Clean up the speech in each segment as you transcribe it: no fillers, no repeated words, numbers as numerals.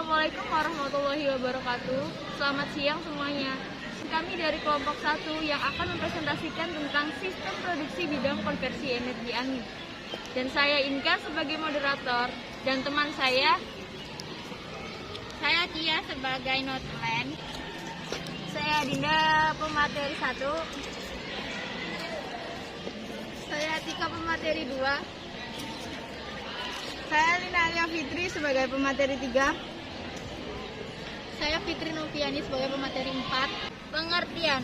Assalamualaikum warahmatullahi wabarakatuh. Selamat siang semuanya. Kami dari kelompok 1 yang akan mempresentasikan tentang sistem produksi bidang konversi energi angin. Dan saya Inka sebagai moderator dan teman saya Tia sebagai notulen. Saya Dinda pemateri 1. Saya Tika pemateri 2. Saya Linalia Fitri sebagai pemateri 3. Saya Fitri Noviani sebagai pemateri 4. Pengertian: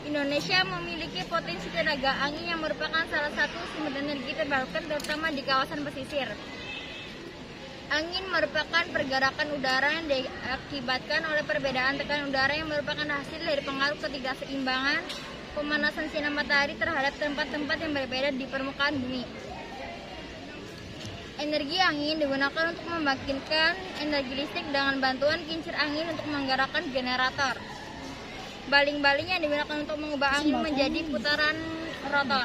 Indonesia memiliki potensi tenaga angin yang merupakan salah satu sumber energi terbarukan terutama di kawasan pesisir. Angin merupakan pergerakan udara yang diakibatkan oleh perbedaan tekanan udara yang merupakan hasil dari pengaruh ketidakseimbangan pemanasan sinar matahari terhadap tempat-tempat yang berbeda di permukaan bumi. Energi angin digunakan untuk membangkitkan energi listrik dengan bantuan kincir angin untuk menggerakkan generator. Baling-baling yang digunakan untuk mengubah angin menjadi putaran rotor.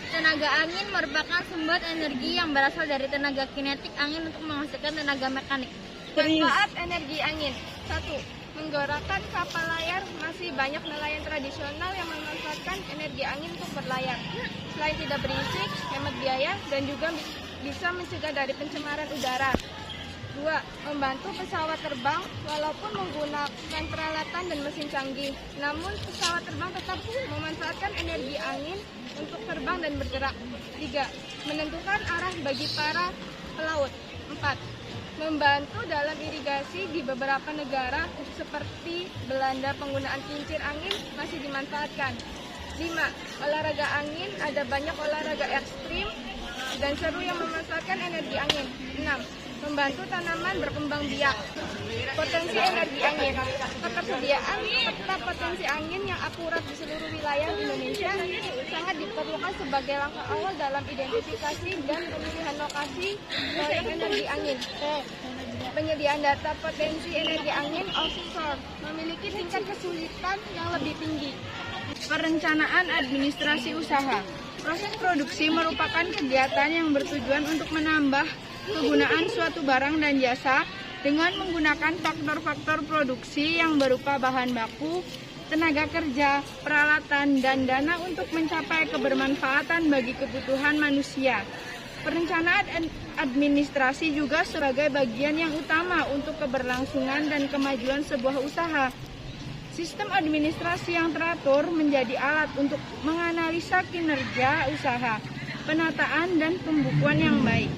Tenaga angin merupakan sumber energi yang berasal dari tenaga kinetik angin untuk menghasilkan tenaga mekanik. Manfaat energi angin. 1. Menggerakkan kapal layar. Masih banyak nelayan tradisional yang memanfaatkan energi angin untuk berlayar. Selain tidak berisik, hemat biaya, dan juga bisa mencegah dari pencemaran udara. 2. Membantu pesawat terbang walaupun menggunakan peralatan dan mesin canggih. Namun pesawat terbang tetap memanfaatkan energi angin untuk terbang dan bergerak. 3. Menentukan arah bagi para pelaut. 4. Membantu dalam irigasi di beberapa negara seperti Belanda, penggunaan kincir angin masih dimanfaatkan. 5. Olahraga angin. Ada banyak olahraga ekstrim dan seru yang memanfaatkan energi angin. 6. Membantu tanaman berkembang biak. Potensi energi angin. Ketersediaan peta potensi angin yang akurat di seluruh wilayah Indonesia sangat diperlukan sebagai langkah awal dalam identifikasi dan pemilihan lokasi proyek energi angin. Penyediaan data potensi energi angin offshore memiliki tingkat kesulitan yang lebih tinggi. Perencanaan administrasi usaha. Proses produksi merupakan kegiatan yang bertujuan untuk menambah kegunaan suatu barang dan jasa dengan menggunakan faktor-faktor produksi yang berupa bahan baku, tenaga kerja, peralatan, dan dana untuk mencapai kebermanfaatan bagi kebutuhan manusia. Perencanaan administrasi juga sebagai bagian yang utama untuk keberlangsungan dan kemajuan sebuah usaha. Sistem administrasi yang teratur menjadi alat untuk menganalisa kinerja usaha, penataan dan pembukuan yang baik,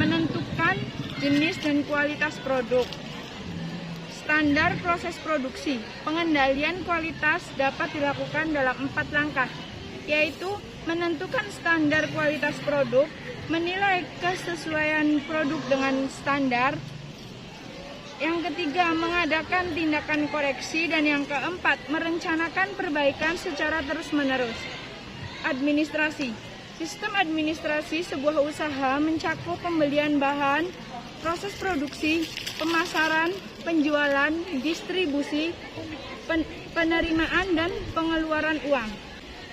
menentukan jenis dan kualitas produk. Standar proses produksi. Pengendalian kualitas dapat dilakukan dalam 4 langkah, yaitu menentukan standar kualitas produk, menilai kesesuaian produk dengan standar, yang ketiga, mengadakan tindakan koreksi, dan yang keempat, merencanakan perbaikan secara terus-menerus. Administrasi. Sistem administrasi sebuah usaha mencakup pembelian bahan, proses produksi, pemasaran, penjualan, distribusi, penerimaan, dan pengeluaran uang.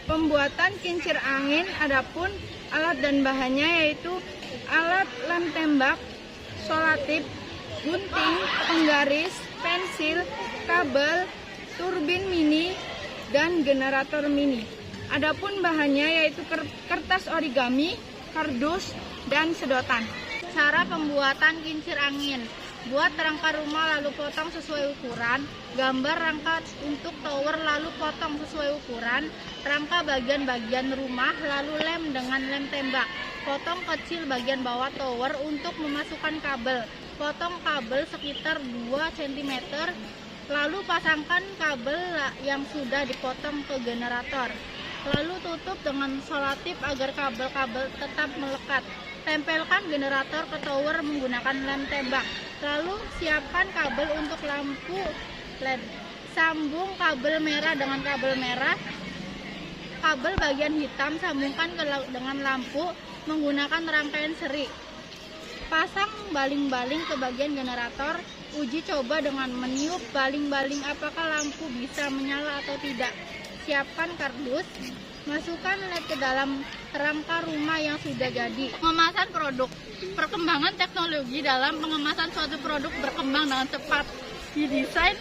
Pembuatan kincir angin, adapun alat dan bahannya yaitu alat lem tembak, solatip, gunting, penggaris, pensil, kabel, turbin mini, dan generator mini. Adapun bahannya yaitu kertas origami, kardus, dan sedotan. Cara pembuatan kincir angin. Buat rangka rumah lalu potong sesuai ukuran. Gambar rangka untuk tower lalu potong sesuai ukuran. Rangka bagian-bagian rumah lalu lem dengan lem tembak. Potong kecil bagian bawah tower untuk memasukkan kabel. Potong kabel sekitar 2 cm. Lalu pasangkan kabel yang sudah dipotong ke generator. Lalu tutup dengan solatip agar kabel-kabel tetap melekat. Tempelkan generator ke tower menggunakan lem tembak. Lalu siapkan kabel untuk lampu LED. Sambung kabel merah dengan kabel merah. Kabel bagian hitam sambungkan dengan lampu menggunakan rangkaian seri. Pasang baling-baling ke bagian generator. Uji coba dengan meniup baling-baling apakah lampu bisa menyala atau tidak. Siapkan kardus. Masukkan led ke dalam kerangka rumah yang sudah jadi. Pengemasan produk. Perkembangan teknologi dalam pengemasan suatu produk berkembang dengan cepat. Didesain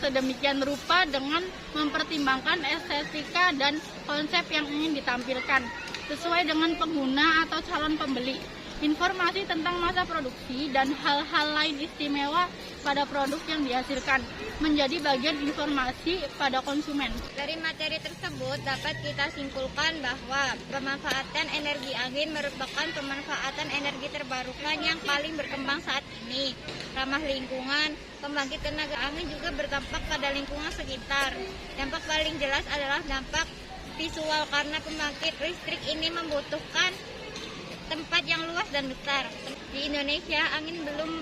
sedemikian rupa dengan mempertimbangkan estetika dan konsep yang ingin ditampilkan sesuai dengan pengguna atau calon pembeli. Informasi tentang masa produksi dan hal-hal lain istimewa pada produk yang dihasilkan menjadi bagian informasi pada konsumen. Dari materi tersebut dapat kita simpulkan bahwa pemanfaatan energi angin merupakan pemanfaatan energi terbarukan yang paling berkembang saat ini. Ramah lingkungan, pembangkit tenaga angin juga berdampak pada lingkungan sekitar. Dampak paling jelas adalah dampak visual karena pembangkit listrik ini membutuhkan tempat yang luas dan besar. Di Indonesia, angin belum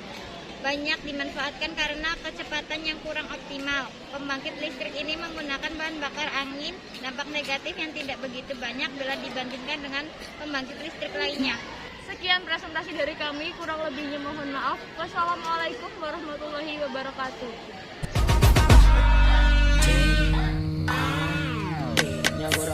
banyak dimanfaatkan karena kecepatan yang kurang optimal. Pembangkit listrik ini menggunakan bahan bakar angin, dampak negatif yang tidak begitu banyak bila dibandingkan dengan pembangkit listrik lainnya. Sekian presentasi dari kami, kurang lebihnya mohon maaf. Wassalamualaikum warahmatullahi wabarakatuh.